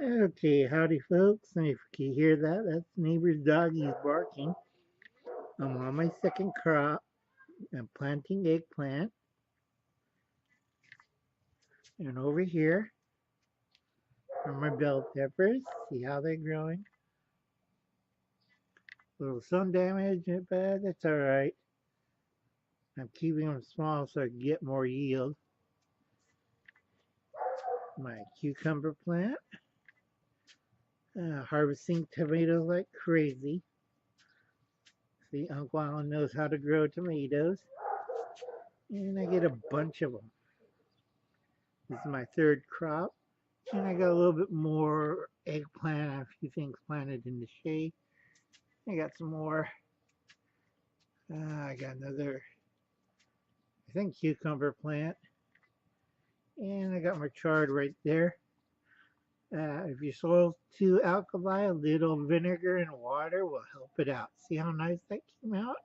Okay, howdy folks, and if you can hear that, that's neighbor's doggies barking. I'm on my second crop. I'm planting eggplant, and over here are my bell peppers. See how they're growing? A little sun damage, but that's alright. I'm keeping them small so I can get more yield. My cucumber plant, harvesting tomatoes like crazy. See, Uncle Alan knows how to grow tomatoes, and I get a bunch of them. This is my third crop. And I got a little bit more eggplant, a few things planted in the shade. I got some more. I got another, I think, cucumber plant. And I got my chard right there. If your soil's too alkali, a little vinegar and water will help it out. See how nice that came out?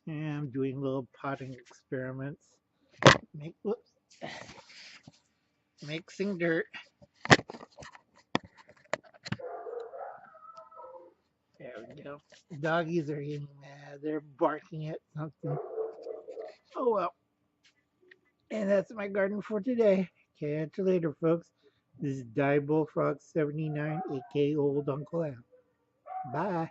And I'm doing little potting experiments. Whoops, mixing dirt. There we go. Doggies are getting mad. They're barking at something. Oh well. And that's my garden for today. Catch you later, folks. This is Diebulfrog79, aka Old Uncle Al. Bye.